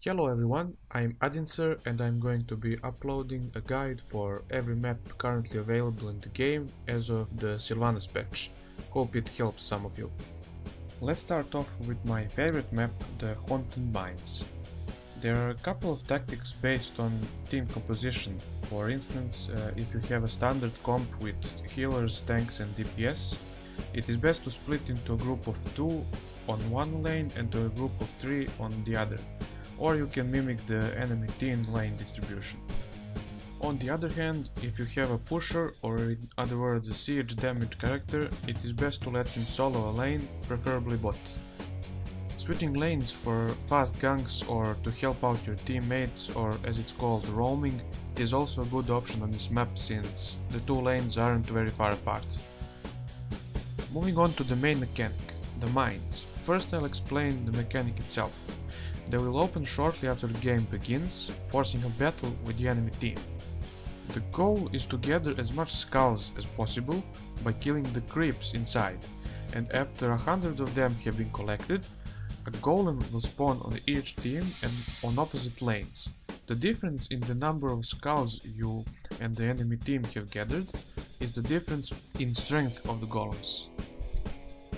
Hello everyone, I'm Adinser and I'm going to be uploading a guide for every map currently available in the game as of the Sylvanas patch. Hope it helps some of you. Let's start off with my favorite map, the Haunted Mines. There are a couple of tactics based on team composition. For instance, if you have a standard comp with healers, tanks and DPS, it is best to split into a group of 2 on one lane and to a group of 3 on the other, or you can mimic the enemy team lane distribution. On the other hand, if you have a pusher, or in other words a siege damage character, it is best to let him solo a lane, preferably bot. Switching lanes for fast ganks or to help out your teammates, or as it's called roaming, is also a good option on this map since the two lanes aren't very far apart. Moving on to the main mechanic, the mines. First I'll explain the mechanic itself. They will open shortly after the game begins, forcing a battle with the enemy team. The goal is to gather as much skulls as possible by killing the creeps inside, and after 100 of them have been collected, a golem will spawn on each team and on opposite lanes. The difference in the number of skulls you and the enemy team have gathered is the difference in strength of the golems.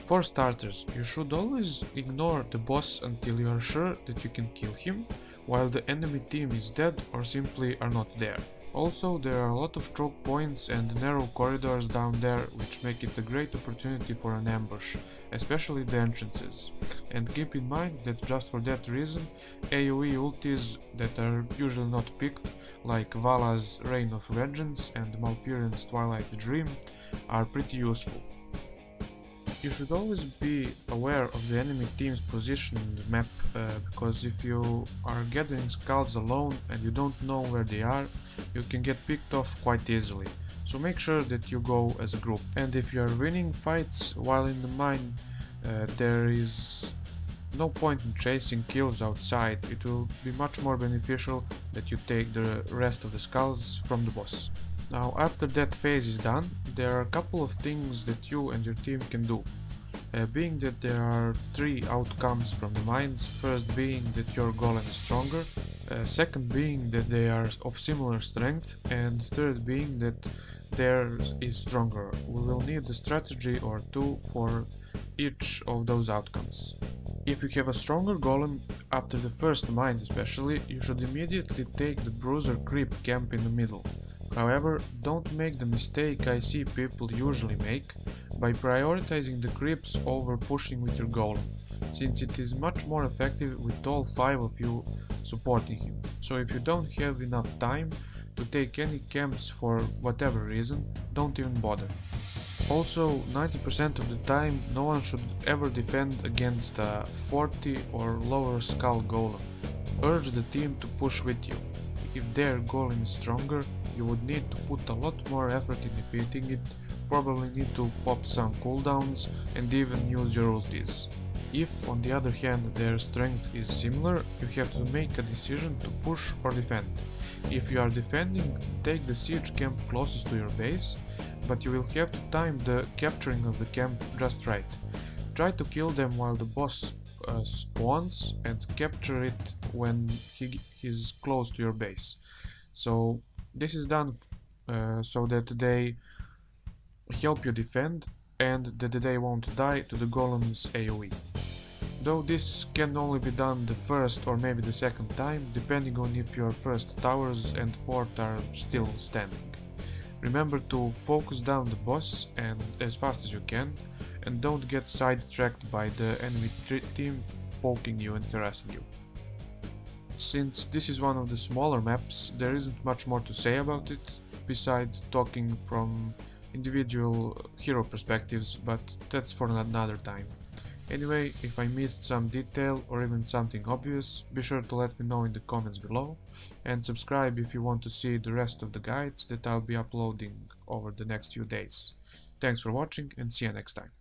For starters, you should always ignore the boss until you are sure that you can kill him, while the enemy team is dead or simply are not there. Also, there are a lot of choke points and narrow corridors down there, which make it a great opportunity for an ambush, especially the entrances. And keep in mind that just for that reason, AoE ultis that are usually not picked, like Vala's Reign of Vengeance and Malfurion's Twilight Dream, are pretty useful. You should always be aware of the enemy team's position in the map, because if you are gathering skulls alone and you don't know where they are, you can get picked off quite easily. So make sure that you go as a group. And if you are winning fights while in the mine, there is no point in chasing kills outside. It will be much more beneficial that you take the rest of the skulls from the boss. Now, after that phase is done, there are a couple of things that you and your team can do. Being that there are 3 outcomes from the mines, first being that your golem is stronger, second being that they are of similar strength, and third being that theirs is stronger. We will need a strategy or two for each of those outcomes. If you have a stronger golem, after the first mines especially, you should immediately take the bruiser creep camp in the middle. However, don't make the mistake I see people usually make by prioritizing the creeps over pushing with your golem, since it is much more effective with all 5 of you supporting him. So if you don't have enough time to take any camps for whatever reason, don't even bother. Also, 90% of the time no one should ever defend against a 40 or lower skull golem. Urge the team to push with you. If their golem is stronger, you would need to put a lot more effort in defeating it, probably need to pop some cooldowns and even use your ultis. If, on the other hand, their strength is similar, you have to make a decision to push or defend. If you are defending, take the siege camp closest to your base, but you will have to time the capturing of the camp just right. Try to kill them while the boss spawns and capture it when he is close to your base. So this is done so that they help you defend and that they won't die to the golem's AoE. Though this can only be done the first or maybe the second time, depending on if your first towers and fort are still standing. Remember to focus down the boss and as fast as you can, and don't get sidetracked by the enemy team poking you and harassing you. Since this is one of the smaller maps, there isn't much more to say about it, besides talking from individual hero perspectives, but that's for another time. Anyway, if I missed some detail or even something obvious, be sure to let me know in the comments below, and subscribe if you want to see the rest of the guides that I'll be uploading over the next few days. Thanks for watching and see you next time.